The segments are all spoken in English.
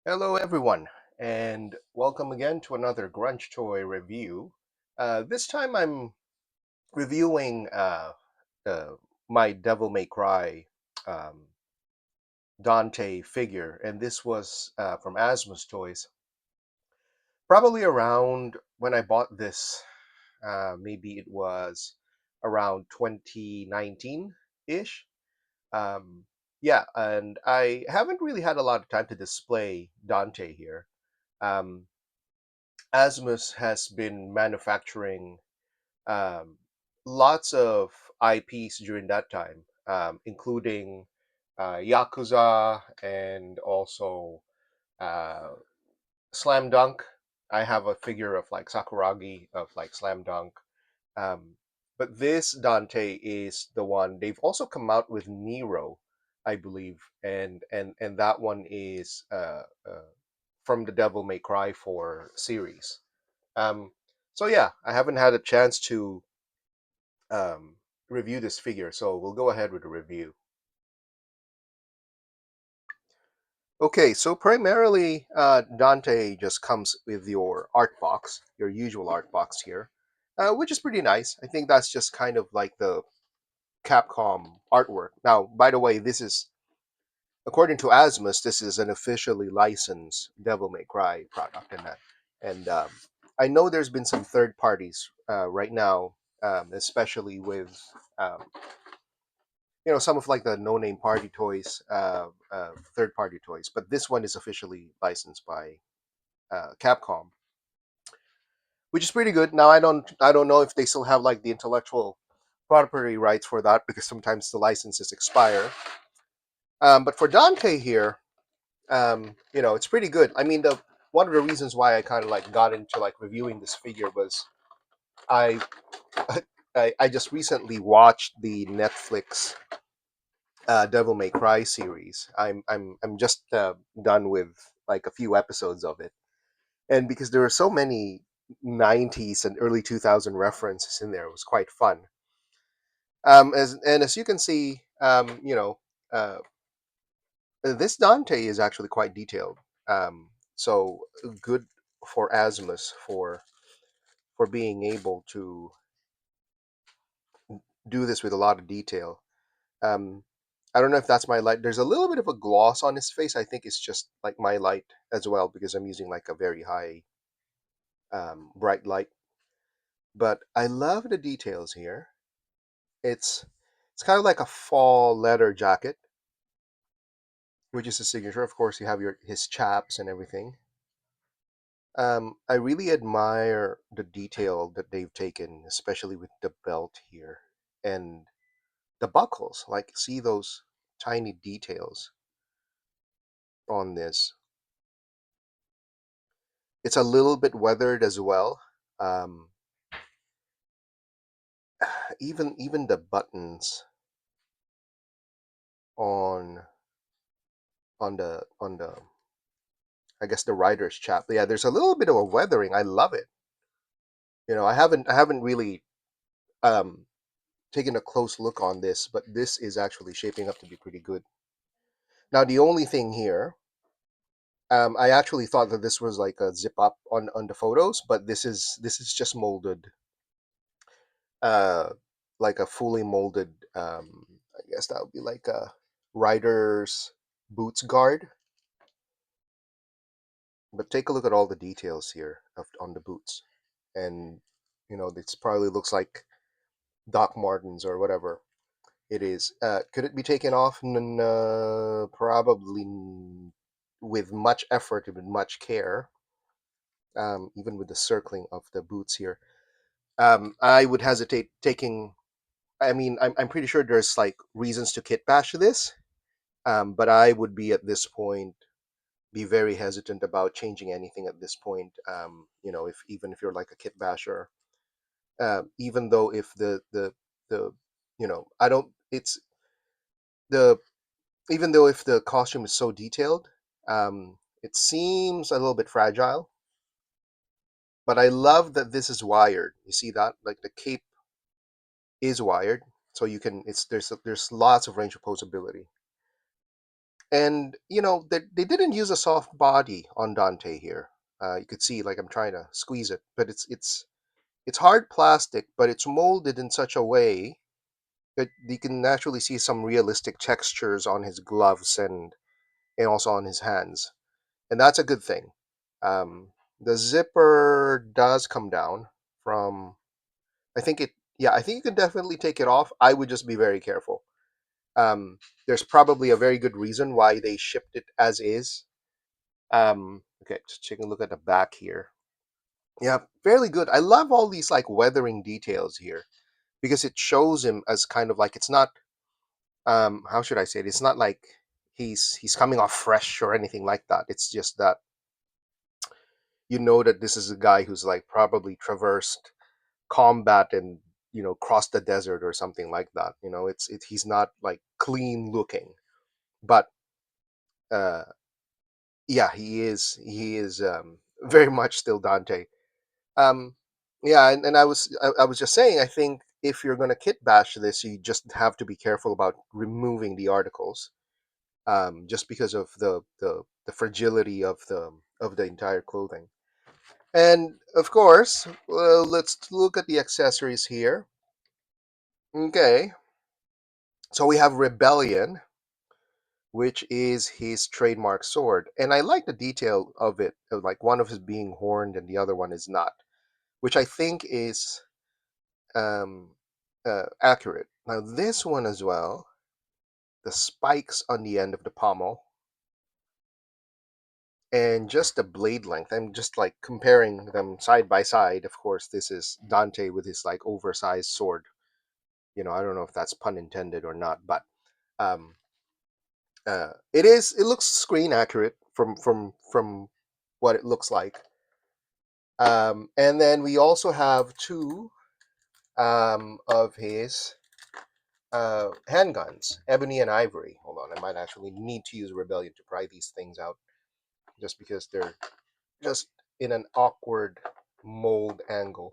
Hello, everyone, and welcome again to another Grunge Toy review. This time I'm reviewing uh, my Devil May Cry um, Dante figure, and this was from Asmus Toys. Probably around when I bought this, maybe it was around 2019 ish. Um, yeah, and I haven't really had a lot of time to display Dante here. Um, Asmus has been manufacturing um, lots of IPs during that time, including Yakuza and also uh, Slam Dunk. I have a figure of like Sakuragi of like Slam Dunk. Um, but this Dante is the one they've also come out with Nero, I believe, and that one is from the Devil May Cry 4 series. Um, so yeah, I haven't had a chance to um, review this figure, so we'll go ahead with the review. Okay, so primarily Dante just comes with your art box, your usual art box here, which is pretty nice. I think that's just kind of like the Capcom artwork. Now, by the way, this is, according to Asmus, this is an officially licensed Devil May Cry product, and I know there's been some third parties right now, especially with um, some of like the no-name party toys, third-party toys, but this one is officially licensed by Capcom, which is pretty good. Now, I don't know if they still have like the intellectual property rights for that because sometimes the licenses expire. But for Dante here, it's pretty good. I mean, the one of the reasons why I kind of like got into like reviewing this figure was I I just recently watched the Netflix Devil May Cry series. I'm just done with like a few episodes of it, and because there were so many '90s and early 2000 references in there, it was quite fun. As you can see, uh, this Dante is actually quite detailed. So good for Asmus for being able to do this with a lot of detail. Um, I don't know if that's my light. There's a little bit of a gloss on his face. I think it's just like my light as well because I'm using like a very high bright light. But I love the details here. It's it's kind of like a fall leather jacket, which is a signature. Of course, you have your his chaps and everything. I really admire the detail that they've taken, especially with the belt here and the buckles. Like, see those tiny details on this. It's a little bit weathered as well. Um, even the buttons on on the I guess the rider's chap. Yeah, there's a little bit of a weathering. I love it. I haven't really um, taken a close look on this, but this is actually shaping up to be pretty good. Now the only thing here, I actually thought that this was like a zip up on the photos, but this is just molded, uh, like a fully molded. I guess that would be like a rider's boots guard. But take a look at all the details here on the boots, and this probably looks like Doc Martens or whatever it is. Could it be taken off? Probably with much effort and with much care, even with the circling of the boots here. I would hesitate taking. I mean, I'm pretty sure there's like reasons to kit bash this, but I would be at this point be very hesitant about changing anything at this point. If even if you're like a kit basher, even though if the I don't. It's the even though if the costume is so detailed, it seems a little bit fragile. But I love that this is wired. You see that, like the cape is wired, so you can. It's there's lots of range of posability. And they didn't use a soft body on Dante here. You could see, like, I'm trying to squeeze it, but it's hard plastic, but it's molded in such a way that you can actually see some realistic textures on his gloves and also on his hands, and that's a good thing. The zipper does come down from. I think it. Yeah, I think you can definitely take it off. I would just be very careful. There's probably a very good reason why they shipped it as is. Okay, just taking a look at the back here. Yeah, fairly good. I love all these like weathering details here because it shows him as kind of like it's not. How should I say it? It's not like he's coming off fresh or anything like that. It's just that you know that this is a guy who's like probably traversed combat and crossed the desert or something like that. He's not like clean looking, but uh yeah, he is very much still Dante. um yeah, and I was just saying, I think if you're going to kit bash this, you just have to be careful about removing the articles, just because of the fragility of the entire clothing. And of course, well, let's look at the accessories here. Okay, so we have Rebellion, which is his trademark sword. And I like the detail of it, of like one of his being horned and the other one is not, which I think is um, accurate. Now, this one as well, the spikes on the end of the pommel and just the blade length. I'm just like comparing them side by side. Of course, this is Dante with his like oversized sword. I don't know if that's pun intended or not, but um, it is. It looks screen accurate from what it looks like. And then we also have two of his handguns, ebony and ivory. Hold on, I might actually need to use Rebellion to pry these things out, just because they're just in an awkward mold angle.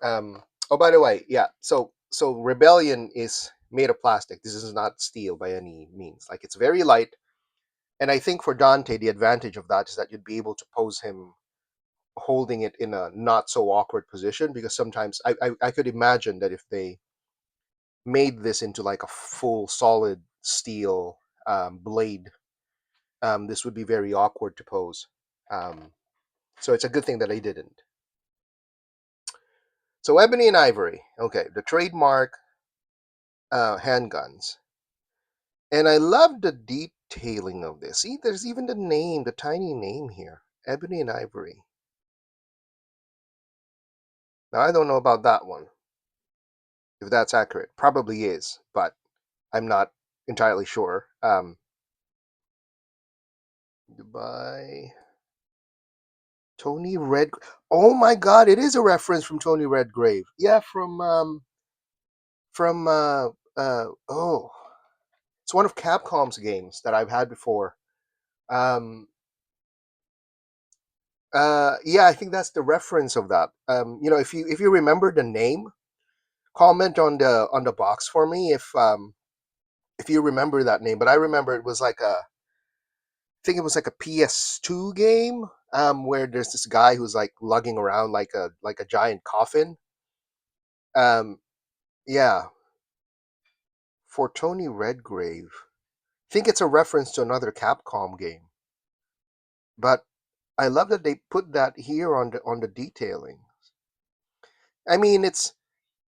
Oh, by the way, yeah. So Rebellion is made of plastic. This is not steel by any means. Like, it's very light, and I think for Dante, the advantage of that is that you'd be able to pose him holding it in a not so awkward position, because sometimes I could imagine that if they made this into like a full solid steel blade, this would be very awkward to pose. Um, so it's a good thing that they didn't. So ebony and ivory, okay, the trademark handguns, and I love the detailing of this. See, there's even the name, the tiny name here, ebony and ivory. Now I don't know about that one, if that's accurate. Probably is, but I'm not entirely sure. Dubai. Tony Red. Oh my God! It is a reference from Tony Redgrave. Yeah, from oh, it's one of Capcom's games that I've had before. Um, yeah, I think that's the reference of that. If you remember the name, comment on the box for me if you remember that name. But I remember it was like I think it was like a PS2 game, where there's this guy who's like lugging around like a giant coffin. Um, yeah, for Tony Redgrave. I think it's a reference to another Capcom game. But I love that they put that here on the detailing. I mean, it's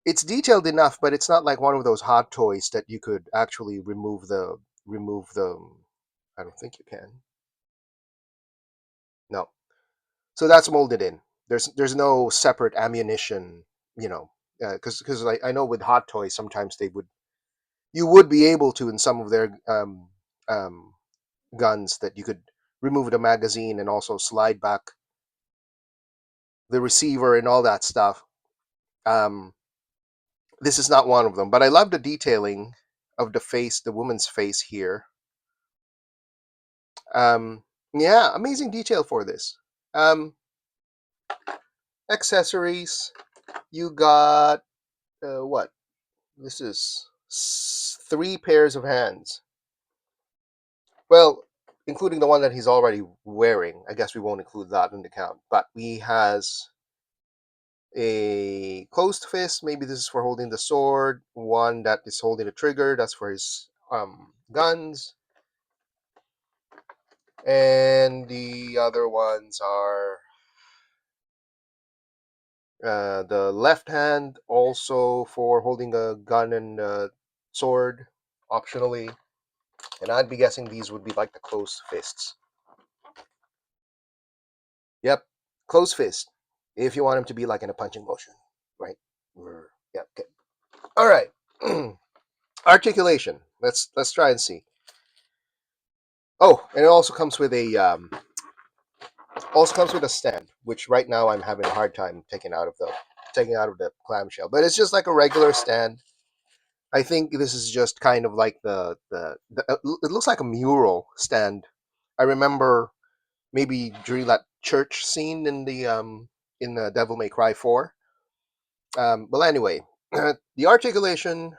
detailed enough, but it's not like one of those hot toys that you could actually remove the. I don't think you can. No. So that's molded in. There's no separate ammunition, you know, because I know with hot toys sometimes you would be able to, in some of their um, guns, that you could remove the magazine and also slide back the receiver and all that stuff. Um, this is not one of them, but I love the detailing of the face, the woman's face here. Yeah, amazing detail for this. Um, Accessories, you got what? This is three pairs of hands. Well, including the one that he's already wearing. I guess we won't include that in the count. But he has a closed fist. Maybe this is for holding the sword. One that is holding the trigger. That's for his guns. And the other ones are the left hand, also for holding a gun and a sword, optionally. And I'd be guessing these would be like the closed fists. Yep, closed fist. If you want him to be like in a punching motion, right? Yep. Okay. All right. Articulation. Let's try and see. Oh, and it also comes with a stand, which right now I'm having a hard time taking out of the clamshell. But it's just like a regular stand. I think this is just kind of like the it looks like a mural stand. I remember maybe during that church scene in the Devil May Cry 4. Well, anyway, the articulation.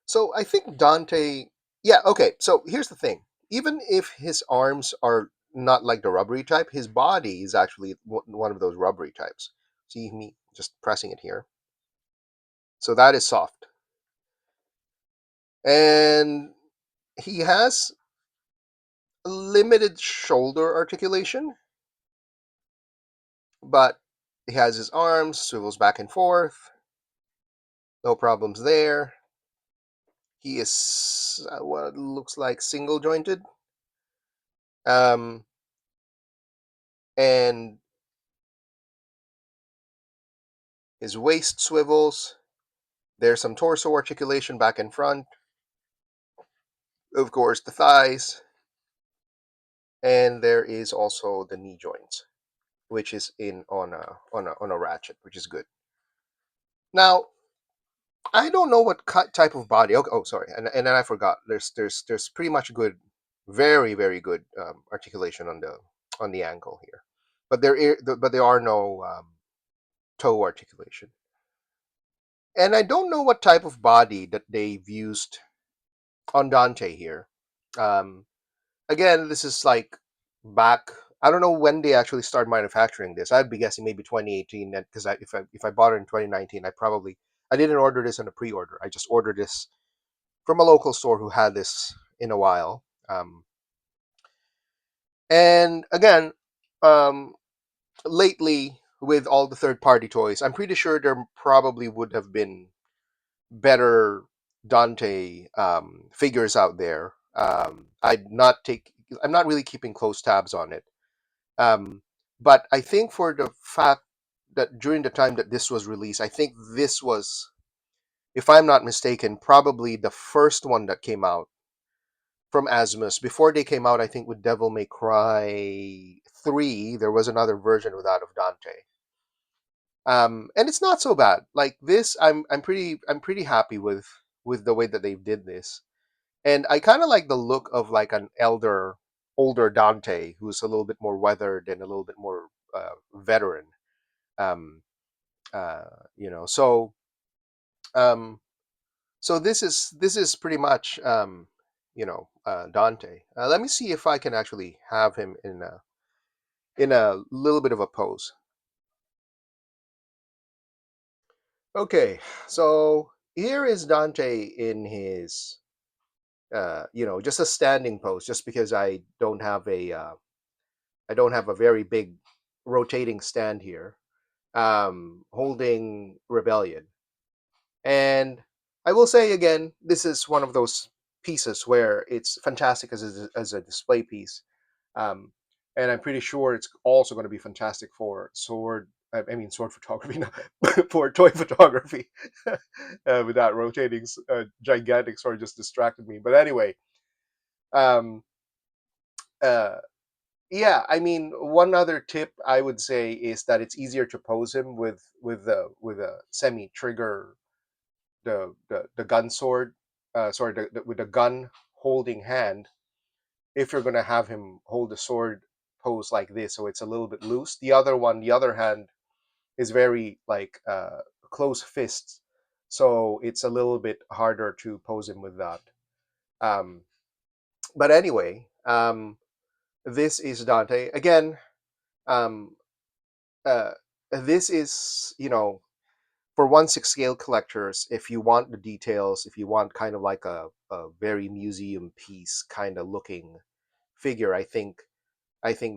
So I think Dante. Yeah. Okay. So here's the thing. Even if his arms are not like the rubbery type, his body is actually one of those rubbery types. See me just pressing it here. So that is soft, and he has limited shoulder articulation, but he has his arms, swivels back and forth, no problems there. He is what looks like single jointed, and his waist swivels. There's some torso articulation back and front, of course, the thighs, and there is also the knee joints, which is in on a ratchet, which is good. Now, I don't know what type of body. Okay, oh, sorry, and then I forgot. There's pretty much good, very good articulation on the ankle here, but there are no toe articulation, and I don't know what type of body that they've used on Dante here. Um, Again, this is like back. I don't know when they actually started manufacturing this. I'd be guessing maybe 2018. Because if I bought it in 2019, I didn't order this on a pre-order. I just ordered this from a local store who had this in a while. And again, um, lately with all the third-party toys, I'm pretty sure there probably would have been better Dante figures out there. I'm not really keeping close tabs on it. Um, but I think for the fact that during the time that this was released, I think this was, if I'm not mistaken, probably the first one that came out from Asmus. Before they came out, I think with Devil May Cry 3, there was another version with that of Dante. And it's not so bad. Like this, I'm pretty happy with the way that they did this. And I kind of like the look of like an older Dante who's a little bit more weathered and a little bit more veteran. Um, you know, um, so this is pretty much Dante. Let me see if I can actually have him in a little bit of a pose. Okay, so here is Dante in his just a standing pose, just because I don't have a very big rotating stand here, holding Rebellion. And I will say again, this is one of those pieces where it's fantastic as a display piece. Um, and I'm pretty sure it's also going to be fantastic for I mean, sword photography, no, for toy photography. With that rotating gigantic sword just distracted me. But anyway, um, uh, yeah, I mean, one other tip I would say is that it's easier to pose him with a semi trigger the gun sword, sorry, with the gun holding hand. If you're gonna have him hold the sword pose like this, so it's a little bit loose. The other hand is very like close fists, so it's a little bit harder to pose him with that. Um, But anyway, this is Dante again. Um, uh, this is, for 1/6 scale collectors. If you want the details, if you want kind of like a very museum piece kind of looking figure, I think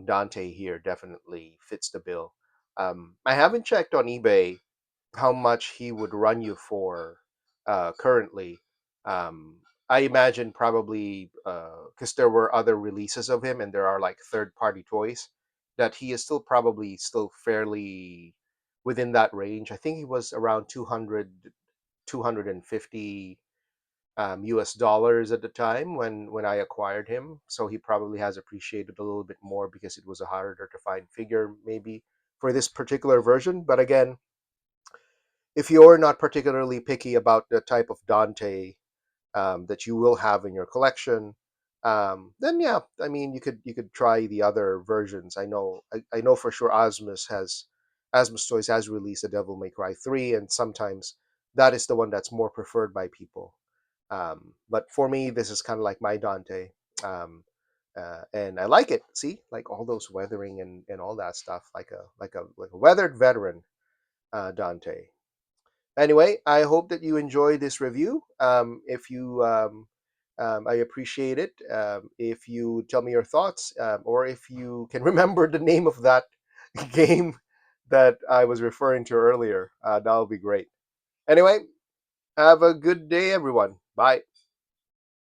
Dante here definitely fits the bill. I haven't checked on eBay how much he would run you for currently. Um, I imagine probably because there were other releases of him, and there are like third-party toys, that he is still probably still fairly within that range. I think he was around 250 US dollars at the time when I acquired him. So he probably has appreciated a little bit more because it was a harder to find figure maybe for this particular version. But again, if you're not particularly picky about the type of Dante that you will have in your collection, then yeah, I mean you could try the other versions. I know for sure Asmus Toys has released a Devil May Cry 3, and sometimes that is the one that's more preferred by people. But for me, this is kind of like my Dante. Um, and I like it. See, like all those weathering and all that stuff, like a weathered veteran Dante. Anyway, I hope that you enjoy this review. If you, I appreciate it. If you tell me your thoughts, or if you can remember the name of that game that I was referring to earlier, that would be great. Anyway, have a good day, everyone. Bye.